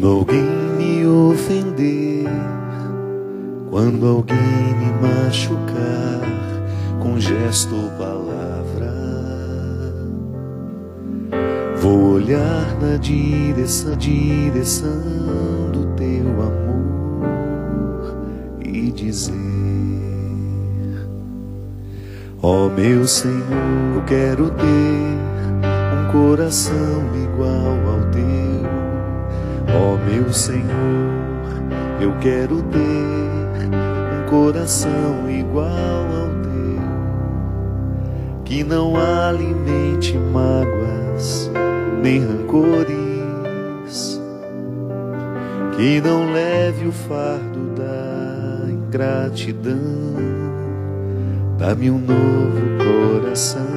Quando alguém me ofender, quando alguém me machucar, com gesto ou palavra, vou olhar na direção do teu amor e dizer: ó meu Senhor, eu quero ter um coração igual ao teu. Ó meu Senhor, eu quero ter um coração igual ao teu, que não alimente mágoas nem rancores, que não leve o fardo da ingratidão. Dá-me um novo coração.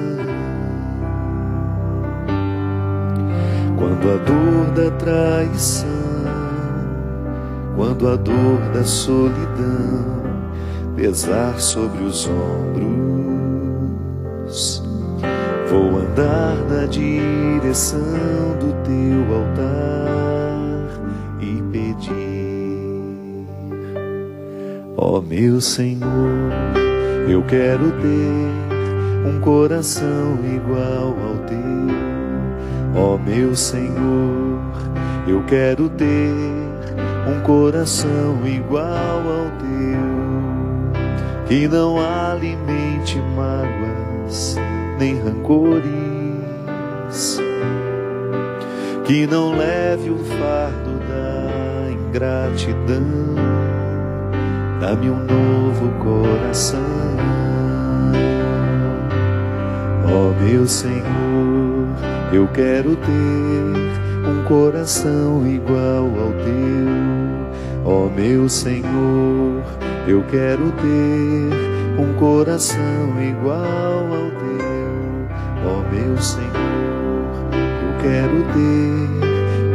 Quando a dor da traição, quando a dor da solidão pesar sobre os ombros, vou andar na direção do teu altar e pedir: ó meu Senhor, eu quero ter um coração igual ao teu. Ó meu Senhor, eu quero ter um coração igual ao teu, que não alimente mágoas nem rancores, que não leve o fardo da ingratidão. Dá-me um novo coração. Ó meu Senhor, eu quero ter um coração igual ao teu. Ó meu Senhor, eu quero ter um coração igual ao teu. Ó meu Senhor, eu quero ter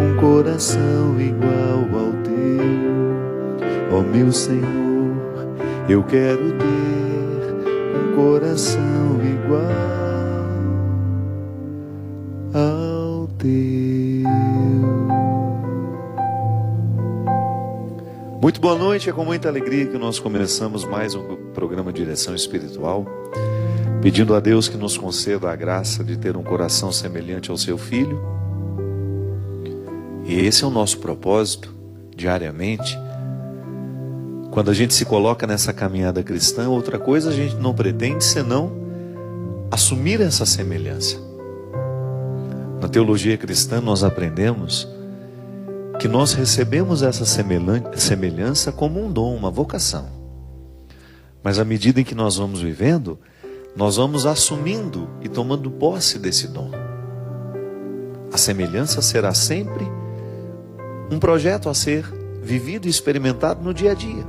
um coração igual ao teu. Ó meu Senhor, eu quero ter um coração igual ao teu. Muito boa noite, é com muita alegria que nós começamos mais um programa Direção Espiritual, pedindo a Deus que nos conceda a graça de ter um coração semelhante ao seu Filho. E esse é o nosso propósito, diariamente. Quando a gente se coloca nessa caminhada cristã, outra coisa a gente não pretende senão assumir essa semelhança. Na teologia cristã nós aprendemos que nós recebemos essa semelhança como um dom, uma vocação. Mas à medida em que nós vamos vivendo, nós vamos assumindo e tomando posse desse dom. A semelhança será sempre um projeto a ser vivido e experimentado no dia a dia.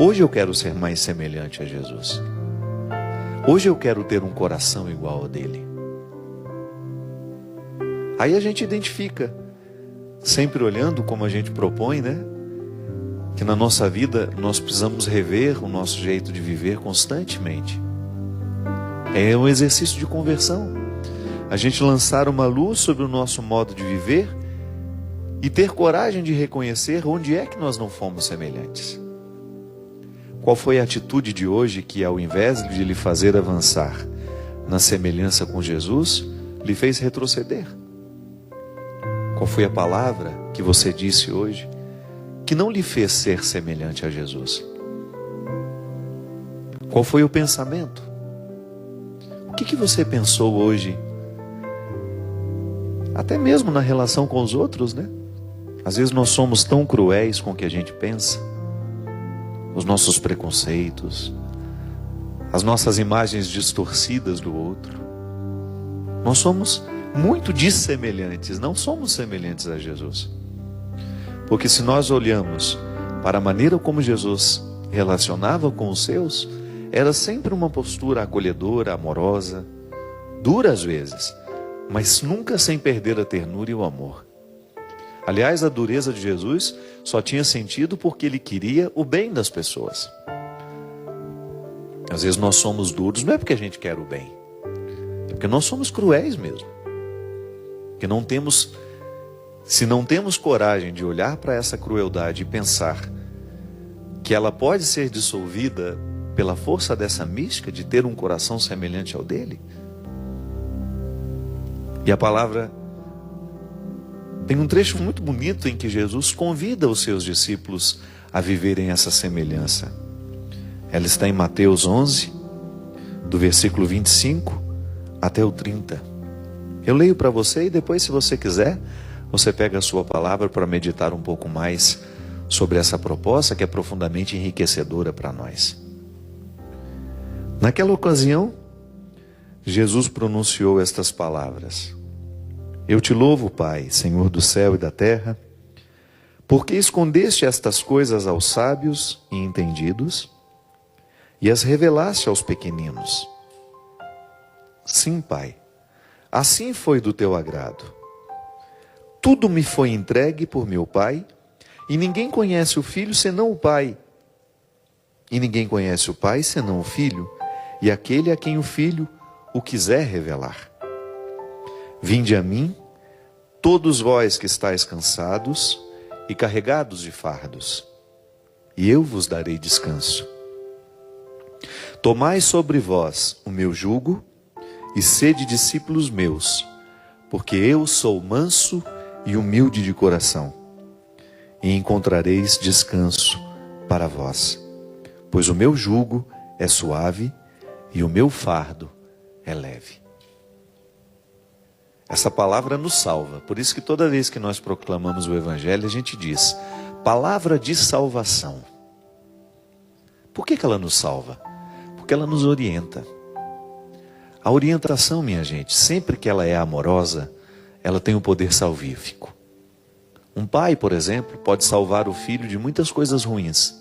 Hoje eu quero ser mais semelhante a Jesus. Hoje eu quero ter um coração igual ao dele. Aí a gente identifica, sempre olhando como a gente propõe, né? Que na nossa vida nós precisamos rever o nosso jeito de viver constantemente. É um exercício de conversão. A gente lançar uma luz sobre o nosso modo de viver e ter coragem de reconhecer onde é que nós não fomos semelhantes. Qual foi a atitude de hoje que, ao invés de lhe fazer avançar na semelhança com Jesus, lhe fez retroceder? Qual foi a palavra que você disse hoje que não lhe fez ser semelhante a Jesus? Qual foi o pensamento? O que você pensou hoje? Até mesmo na relação com os outros, né? Às vezes nós somos tão cruéis com o que a gente pensa, os nossos preconceitos, as nossas imagens distorcidas do outro. Nós somos muito dissemelhantes, não somos semelhantes a Jesus. Porque se nós olhamos para a maneira como Jesus relacionava com os seus, era sempre uma postura acolhedora, amorosa, dura às vezes, mas nunca sem perder a ternura e o amor. Aliás, a dureza de Jesus só tinha sentido porque ele queria o bem das pessoas. Às vezes nós somos duros, não é porque a gente quer o bem, é porque nós somos cruéis mesmo. Que não temos Se não temos coragem de olhar para essa crueldade e pensar que ela pode ser dissolvida pela força dessa mística de ter um coração semelhante ao dele. E a palavra tem um trecho muito bonito em que Jesus convida os seus discípulos a viverem essa semelhança. Ela está em Mateus 11, do versículo 25 até o 30. Eu leio para você e depois, se você quiser, você pega a sua palavra para meditar um pouco mais sobre essa proposta que é profundamente enriquecedora para nós. Naquela ocasião, Jesus pronunciou estas palavras: Eu te louvo, Pai, Senhor do céu e da terra, porque escondeste estas coisas aos sábios e entendidos e as revelaste aos pequeninos. Sim, Pai, assim foi do teu agrado. Tudo me foi entregue por meu Pai, e ninguém conhece o Filho senão o Pai. E ninguém conhece o Pai senão o Filho, e aquele a quem o Filho o quiser revelar. Vinde a mim, todos vós que estáis cansados e carregados de fardos, e eu vos darei descanso. Tomai sobre vós o meu jugo, e sede discípulos meus, porque eu sou manso e humilde de coração, e encontrareis descanso para vós, pois o meu jugo é suave e o meu fardo é leve. Essa palavra nos salva, por isso que toda vez que nós proclamamos o Evangelho, a gente diz, palavra de salvação. Por que ela nos salva? Porque ela nos orienta. A orientação, minha gente, sempre que ela é amorosa, ela tem um poder salvífico. Um pai, por exemplo, pode salvar o filho de muitas coisas ruins.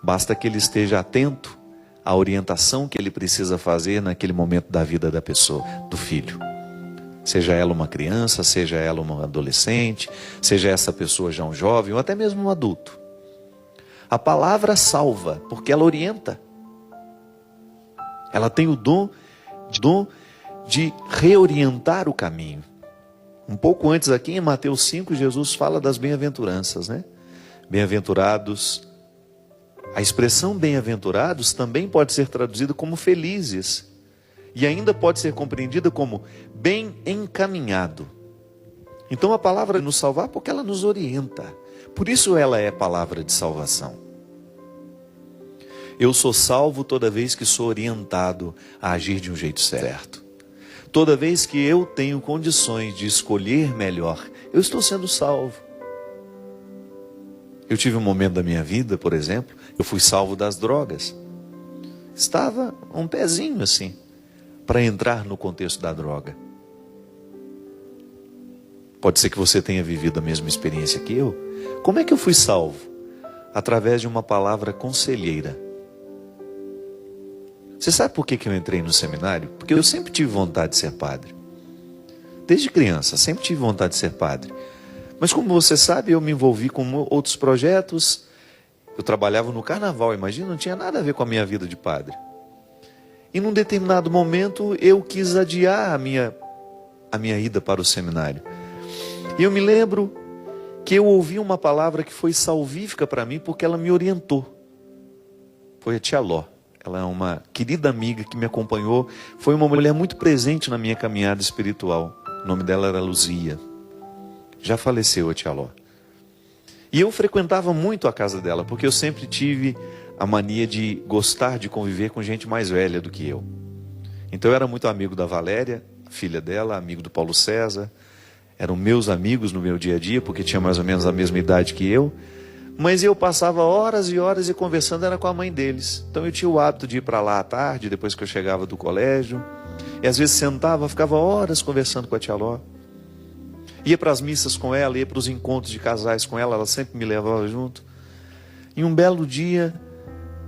Basta que ele esteja atento à orientação que ele precisa fazer naquele momento da vida da pessoa, do filho. Seja ela uma criança, seja ela uma adolescente, seja essa pessoa já um jovem ou até mesmo um adulto. A palavra salva, porque ela orienta. Ela tem o dom de reorientar o caminho. Um pouco antes aqui em Mateus 5, Jesus fala das bem-aventuranças, né? Bem-aventurados. A expressão bem-aventurados também pode ser traduzida como felizes. E ainda pode ser compreendida como bem encaminhado. Então a palavra nos salvar porque ela nos orienta. Por isso ela é palavra de salvação. Eu sou salvo toda vez que sou orientado a agir de um jeito certo. Toda vez que eu tenho condições de escolher melhor, eu estou sendo salvo. Eu tive um momento da minha vida, por exemplo, eu fui salvo das drogas. Estava um pezinho assim, para entrar no contexto da droga. Pode ser que você tenha vivido a mesma experiência que eu. Como é que eu fui salvo? Através de uma palavra conselheira. Você sabe por que eu entrei no seminário? Porque eu sempre tive vontade de ser padre. Desde criança, sempre tive vontade de ser padre. Mas como você sabe, eu me envolvi com outros projetos. Eu trabalhava no carnaval, imagina, não tinha nada a ver com a minha vida de padre. E num determinado momento eu quis adiar a minha ida para o seminário. E eu me lembro que eu ouvi uma palavra que foi salvífica para mim porque ela me orientou. Foi a tia Ló. Ela é uma querida amiga que me acompanhou. Foi uma mulher muito presente na minha caminhada espiritual. O nome dela era Luzia. Já faleceu a tia Ló. E eu frequentava muito a casa dela, porque eu sempre tive a mania de gostar de conviver com gente mais velha do que eu. Então eu era muito amigo da Valéria, filha dela, amigo do Paulo César. Eram meus amigos no meu dia a dia, porque tinha mais ou menos a mesma idade que eu. Mas eu passava horas e horas e conversando era com a mãe deles. Então eu tinha o hábito de ir para lá à tarde, depois que eu chegava do colégio. E às vezes sentava, ficava horas conversando com a tia Ló. Ia para as missas com ela, ia para os encontros de casais com ela, ela sempre me levava junto. E um belo dia,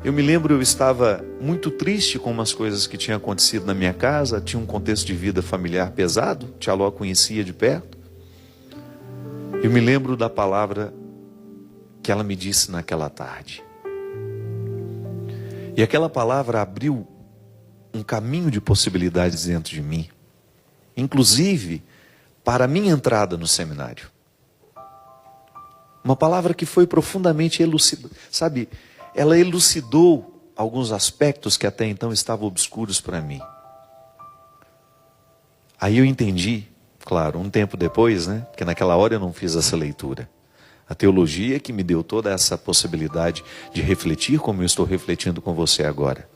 eu me lembro, eu estava muito triste com umas coisas que tinham acontecido na minha casa, tinha um contexto de vida familiar pesado, tia Ló conhecia de perto. Eu me lembro da palavra que ela me disse naquela tarde. E aquela palavra abriu um caminho de possibilidades dentro de mim. Inclusive, para a minha entrada no seminário. Uma palavra que foi profundamente elucidada, sabe? Ela elucidou alguns aspectos que até então estavam obscuros para mim. Aí eu entendi, claro, um tempo depois, né? Porque naquela hora eu não fiz essa leitura. A teologia que me deu toda essa possibilidade de refletir como eu estou refletindo com você agora.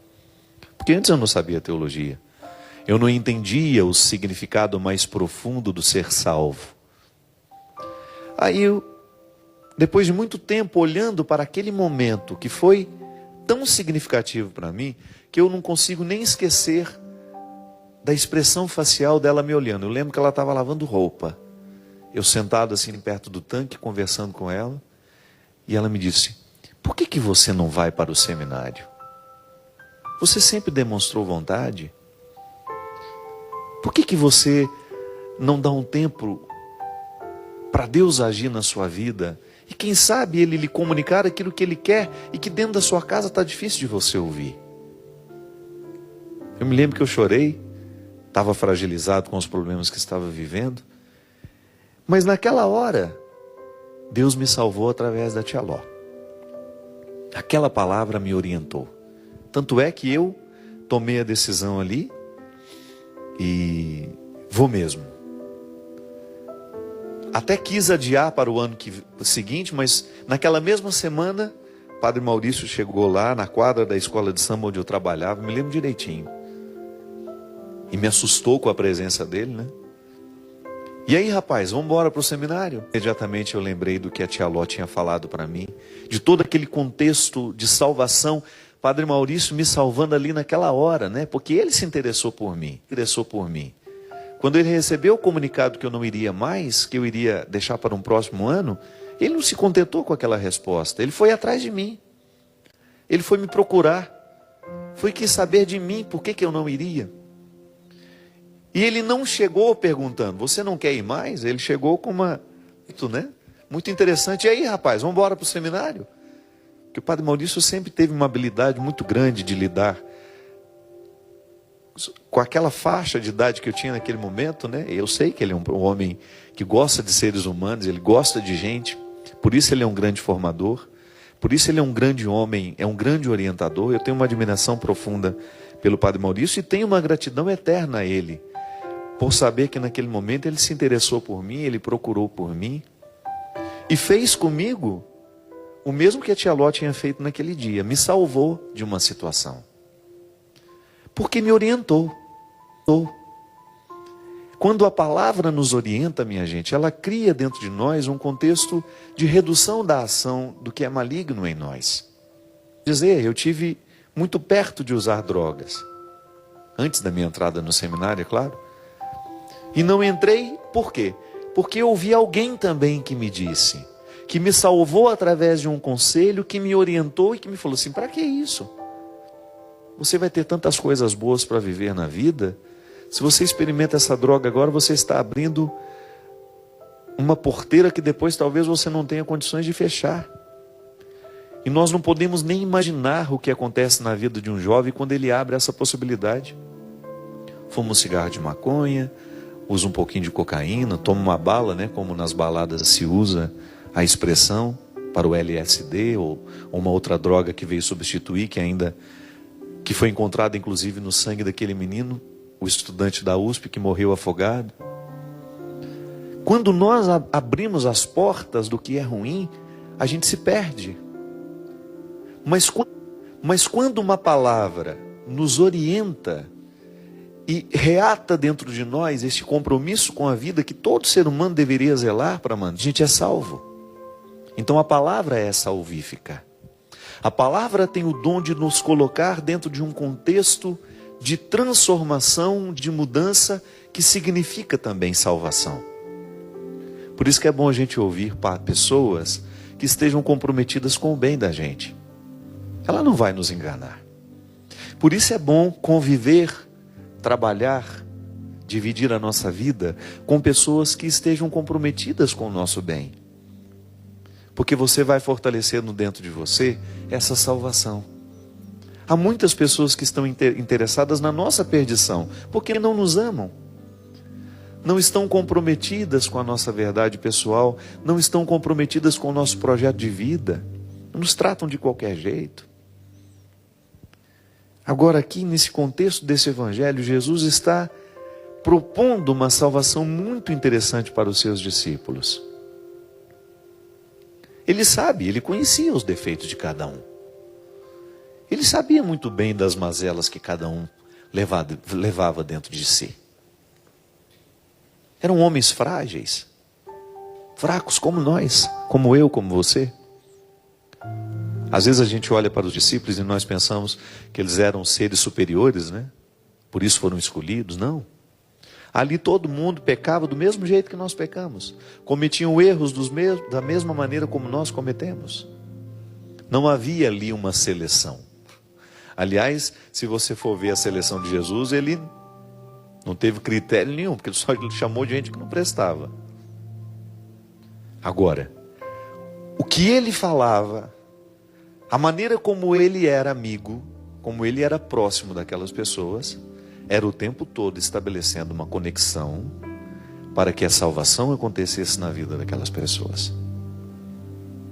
Porque antes eu não sabia teologia. Eu não entendia o significado mais profundo do ser salvo. Aí eu, depois de muito tempo olhando para aquele momento que foi tão significativo para mim, que eu não consigo nem esquecer da expressão facial dela me olhando. Eu lembro que ela estava lavando roupa. Eu sentado assim perto do tanque, conversando com ela, e ela me disse: por que você não vai para o seminário? Você sempre demonstrou vontade? Por que você não dá um tempo para Deus agir na sua vida? E quem sabe Ele lhe comunicar aquilo que Ele quer e que dentro da sua casa está difícil de você ouvir. Eu me lembro que eu chorei, estava fragilizado com os problemas que estava vivendo. Mas naquela hora, Deus me salvou através da tia Ló. Aquela palavra me orientou. Tanto é que eu tomei a decisão ali e vou mesmo. Até quis adiar para o ano seguinte, mas naquela mesma semana, o Padre Maurício chegou lá na quadra da escola de samba onde eu trabalhava, me lembro direitinho. E me assustou com a presença dele, né? E aí, rapaz, vamos embora para o seminário? Imediatamente eu lembrei do que a tia Ló tinha falado para mim, de todo aquele contexto de salvação, Padre Maurício me salvando ali naquela hora, né? Porque ele se interessou por mim. Quando ele recebeu o comunicado que eu não iria mais, que eu iria deixar para um próximo ano, ele não se contentou com aquela resposta. Ele foi atrás de mim. Ele foi me procurar. Quis saber de mim por que eu não iria. E ele não chegou perguntando: você não quer ir mais? Ele chegou com muito interessante. E aí, rapaz, vamos embora para o seminário? Porque o Padre Maurício sempre teve uma habilidade muito grande de lidar com aquela faixa de idade que eu tinha naquele momento, né? Eu sei que ele é um homem que gosta de seres humanos, ele gosta de gente, por isso ele é um grande formador, por isso ele é um grande homem, é um grande orientador. Eu tenho uma admiração profunda pelo Padre Maurício e tenho uma gratidão eterna a ele, por saber que naquele momento ele se interessou por mim, ele procurou por mim e fez comigo o mesmo que a tia Ló tinha feito naquele dia, me salvou de uma situação. Porque me orientou. Quando a palavra nos orienta, minha gente, ela cria dentro de nós um contexto de redução da ação do que é maligno em nós. Eu tive muito perto de usar drogas. Antes da minha entrada no seminário, é claro. E não entrei, por quê? Porque eu ouvi alguém também que me disse, que me salvou através de um conselho, que me orientou e que me falou assim: para que isso? Você vai ter tantas coisas boas para viver na vida. Se você experimenta essa droga agora, você está abrindo uma porteira que depois talvez você não tenha condições de fechar. E nós não podemos nem imaginar o que acontece na vida de um jovem quando ele abre essa possibilidade. Fuma um cigarro de maconha, usa um pouquinho de cocaína, toma uma bala, né, como nas baladas se usa a expressão para o LSD ou uma outra droga que veio substituir, que foi encontrada inclusive no sangue daquele menino, o estudante da USP que morreu afogado. Quando nós abrimos as portas do que é ruim, a gente se perde. Mas quando uma palavra nos orienta e reata dentro de nós esse compromisso com a vida que todo ser humano deveria zelar para manter, a gente é salvo. Então a palavra é salvífica. A palavra tem o dom de nos colocar dentro de um contexto de transformação, de mudança, que significa também salvação. Por isso que é bom a gente ouvir pessoas que estejam comprometidas com o bem da gente. Ela não vai nos enganar. Por isso é bom conviver, trabalhar, dividir a nossa vida com pessoas que estejam comprometidas com o nosso bem. Porque você vai fortalecendo dentro de você essa salvação. Há muitas pessoas que estão interessadas na nossa perdição, porque não nos amam. não estão comprometidas com a nossa verdade pessoal, não estão comprometidas com o nosso projeto de vida, nos tratam de qualquer jeito. Agora aqui, nesse contexto desse evangelho, Jesus está propondo uma salvação muito interessante para os seus discípulos. Ele sabe, ele conhecia os defeitos de cada um. Ele sabia muito bem das mazelas que cada um levava dentro de si. Eram homens frágeis, fracos como nós, como eu, como você. Às vezes a gente olha para os discípulos e nós pensamos que eles eram seres superiores, né? Por isso foram escolhidos. Não. Ali todo mundo pecava do mesmo jeito que nós pecamos. Cometiam erros da mesma maneira como nós cometemos. Não havia ali uma seleção. Aliás, se você for ver a seleção de Jesus, ele não teve critério nenhum, porque ele só chamou de gente que não prestava. Agora, o que ele falava, a maneira como ele era amigo, como ele era próximo daquelas pessoas, era o tempo todo estabelecendo uma conexão para que a salvação acontecesse na vida daquelas pessoas.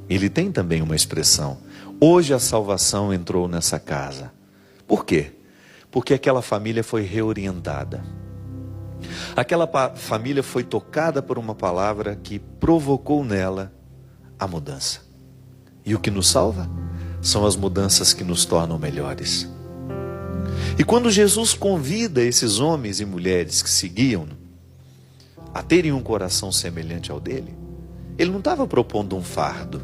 Ele tem também uma expressão: hoje a salvação entrou nessa casa. Por quê? Porque aquela família foi reorientada. Aquela família foi tocada por uma palavra que provocou nela a mudança. E o que nos salva são as mudanças que nos tornam melhores. E quando Jesus convida esses homens e mulheres que seguiam-no a terem um coração semelhante ao dele, ele não estava propondo um fardo,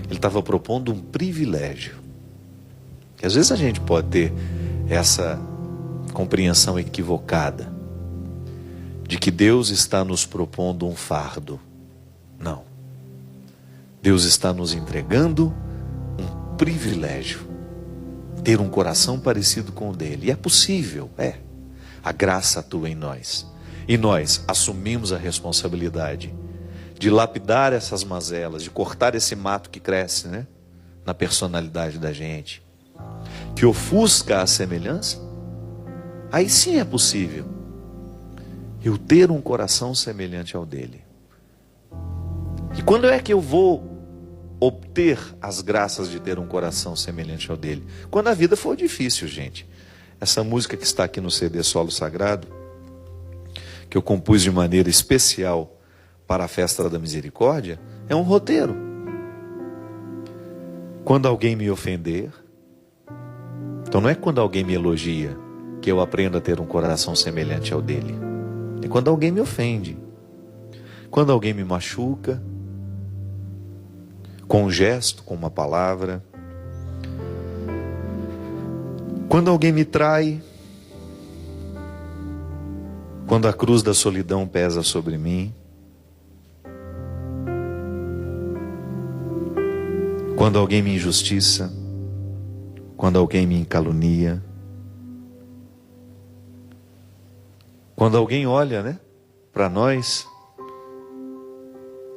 ele estava propondo um privilégio. Que às vezes a gente pode ter essa compreensão equivocada de que Deus está nos propondo um fardo. Não. Deus está nos entregando um privilégio. Ter um coração parecido com o dele. E é possível, é. A graça atua em nós. E nós assumimos a responsabilidade de lapidar essas mazelas, de cortar esse mato que cresce, né, na personalidade da gente, que ofusca a semelhança. Aí sim é possível eu ter um coração semelhante ao dele. E quando é que eu vou obter as graças de ter um coração semelhante ao dele? Quando a vida for difícil, gente. Essa música que está aqui no CD Solo Sagrado, que eu compus de maneira especial para a Festa da Misericórdia, é um roteiro. Quando alguém me ofender, então não é quando alguém me elogia que eu aprendo a ter um coração semelhante ao dele. É quando alguém me ofende, quando alguém me machuca, com um gesto, com uma palavra. Quando alguém me trai, quando a cruz da solidão pesa sobre mim, quando alguém me injustiça, quando alguém me calunia, quando alguém olha, né, para nós,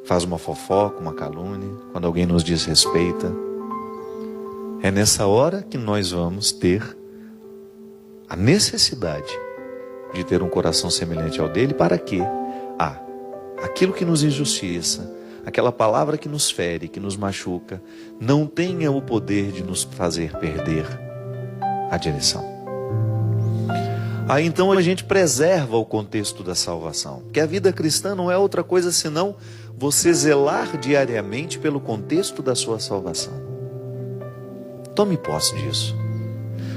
faz uma fofoca, uma calúnia, quando alguém nos desrespeita, é nessa hora que nós vamos ter a necessidade de ter um coração semelhante ao dele. Para quê? Aquilo que nos injustiça, aquela palavra que nos fere, que nos machuca, não tenha o poder de nos fazer perder a direção. Aí então a gente preserva o contexto da salvação, porque a vida cristã não é outra coisa senão você zelar diariamente pelo contexto da sua salvação. Tome posse disso.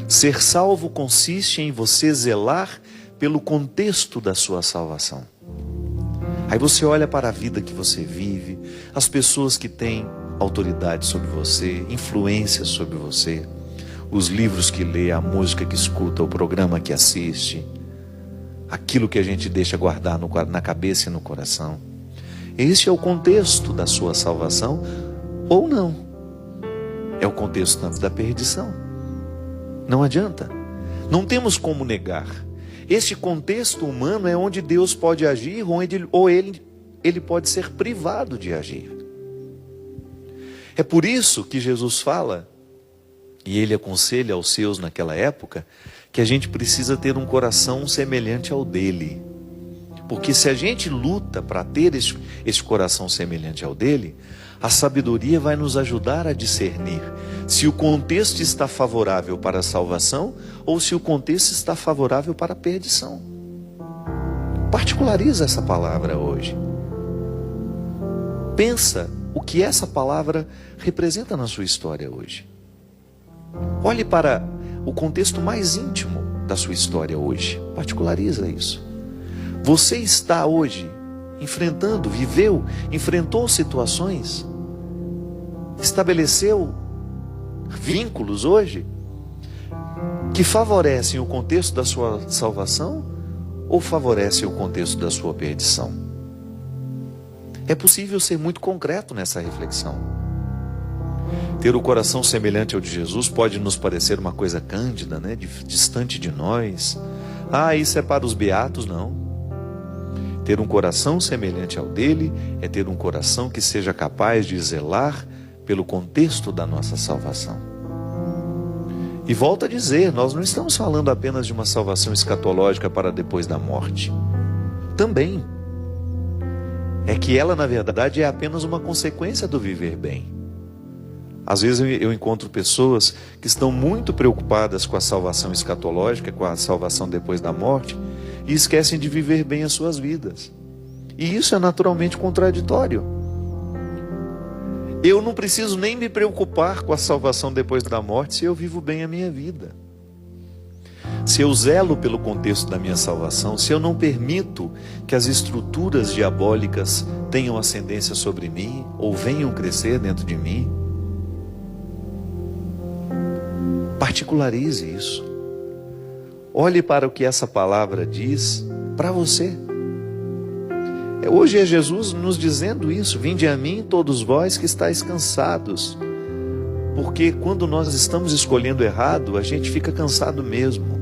Ser salvo consiste em você zelar pelo contexto da sua salvação. Aí você olha para a vida que você vive, as pessoas que têm autoridade sobre você, influência sobre você, os livros que lê, a música que escuta, o programa que assiste, aquilo que a gente deixa guardar na cabeça e no coração. Esse é o contexto da sua salvação ou não. É o contexto da perdição. Não adianta. Não temos como negar. Este contexto humano é onde Deus pode agir ou ele pode ser privado de agir. É por isso que Jesus fala, e ele aconselha aos seus naquela época, que a gente precisa ter um coração semelhante ao dele. Porque se a gente luta para ter esse coração semelhante ao dele, a sabedoria vai nos ajudar a discernir se o contexto está favorável para a salvação ou se o contexto está favorável para a perdição. Particulariza essa palavra hoje. Pensa o que essa palavra representa na sua história hoje. Olhe para o contexto mais íntimo da sua história hoje. Particulariza isso. Você está hoje enfrentando, enfrentou situações, estabeleceu vínculos hoje que favorecem o contexto da sua salvação ou favorecem o contexto da sua perdição? É possível ser muito concreto nessa reflexão. Ter o coração semelhante ao de Jesus pode nos parecer uma coisa cândida, né? Distante de nós. Isso é para os beatos, não. Ter um coração semelhante ao dele é ter um coração que seja capaz de zelar pelo contexto da nossa salvação. E volto a dizer, nós não estamos falando apenas de uma salvação escatológica para depois da morte. Também. É que ela, na verdade, é apenas uma consequência do viver bem. Às vezes eu encontro pessoas que estão muito preocupadas com a salvação escatológica, com a salvação depois da morte, e esquecem de viver bem as suas vidas. E isso é naturalmente contraditório. Eu não preciso nem me preocupar com a salvação depois da morte se eu vivo bem a minha vida. Se eu zelo pelo contexto da minha salvação, se eu não permito que as estruturas diabólicas tenham ascendência sobre mim ou venham crescer dentro de mim, particularize isso. Olhe para o que essa palavra diz para você. Hoje é Jesus nos dizendo isso: vinde a mim todos vós que estáis cansados. Porque quando nós estamos escolhendo errado, a gente fica cansado mesmo.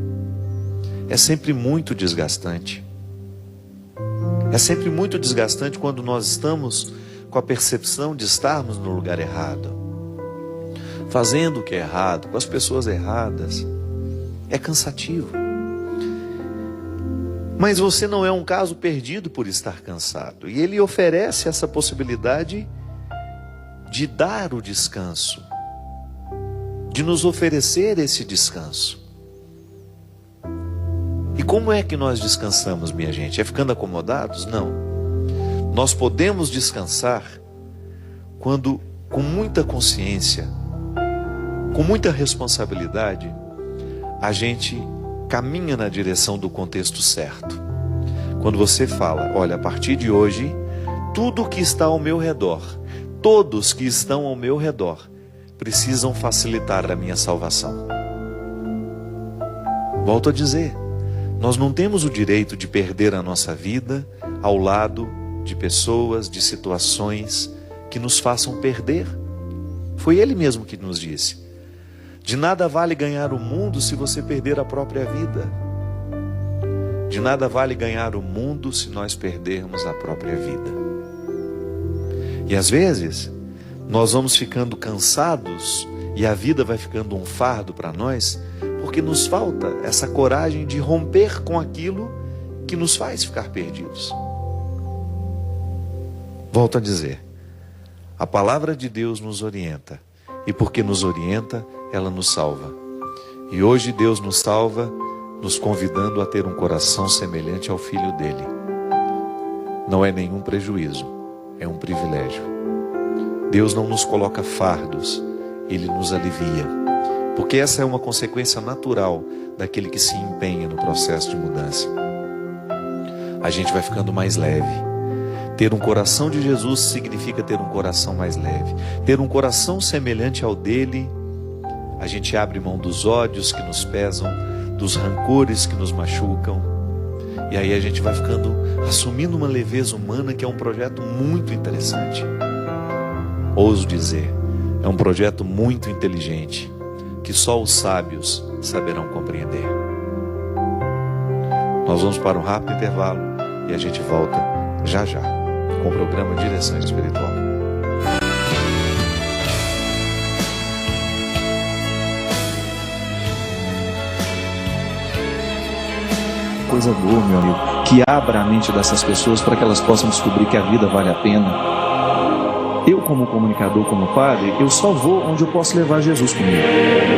É sempre muito desgastante. É sempre muito desgastante quando nós estamos com a percepção de estarmos no lugar errado, fazendo o que é errado, com as pessoas erradas. É cansativo. Mas você não é um caso perdido por estar cansado. E ele oferece essa possibilidade de dar o descanso, de nos oferecer esse descanso. E como é que nós descansamos, minha gente? É ficando acomodados? Não. Nós podemos descansar quando, com muita consciência, com muita responsabilidade, a gente caminha na direção do contexto certo. Quando você fala, olha, a partir de hoje, tudo que está ao meu redor, todos que estão ao meu redor, precisam facilitar a minha salvação. Volto a dizer, nós não temos o direito de perder a nossa vida ao lado de pessoas, de situações que nos façam perder. Foi ele mesmo que nos disse: de nada vale ganhar o mundo se você perder a própria vida. De nada vale ganhar o mundo se nós perdermos a própria vida. E às vezes, nós vamos ficando cansados e a vida vai ficando um fardo para nós, porque nos falta essa coragem de romper com aquilo que nos faz ficar perdidos. Volto a dizer, a palavra de Deus nos orienta, e porque nos orienta, ela nos salva. E hoje Deus nos salva, nos convidando a ter um coração semelhante ao Filho dele. Não é nenhum prejuízo, é um privilégio. Deus não nos coloca fardos, Ele nos alivia. Porque essa é uma consequência natural daquele que se empenha no processo de mudança. A gente vai ficando mais leve. Ter um coração de Jesus significa ter um coração mais leve. Ter um coração semelhante ao dele, a gente abre mão dos ódios que nos pesam, dos rancores que nos machucam. E aí a gente vai ficando, assumindo uma leveza humana que é um projeto muito interessante. Ouso dizer, é um projeto muito inteligente, que só os sábios saberão compreender. Nós vamos para um rápido intervalo e a gente volta já já com o programa Direção Espiritual. Coisa boa, meu amigo. que abra a mente dessas pessoas para que elas possam descobrir que a vida vale a pena. Eu, como comunicador, como padre, eu só vou onde eu posso levar Jesus comigo.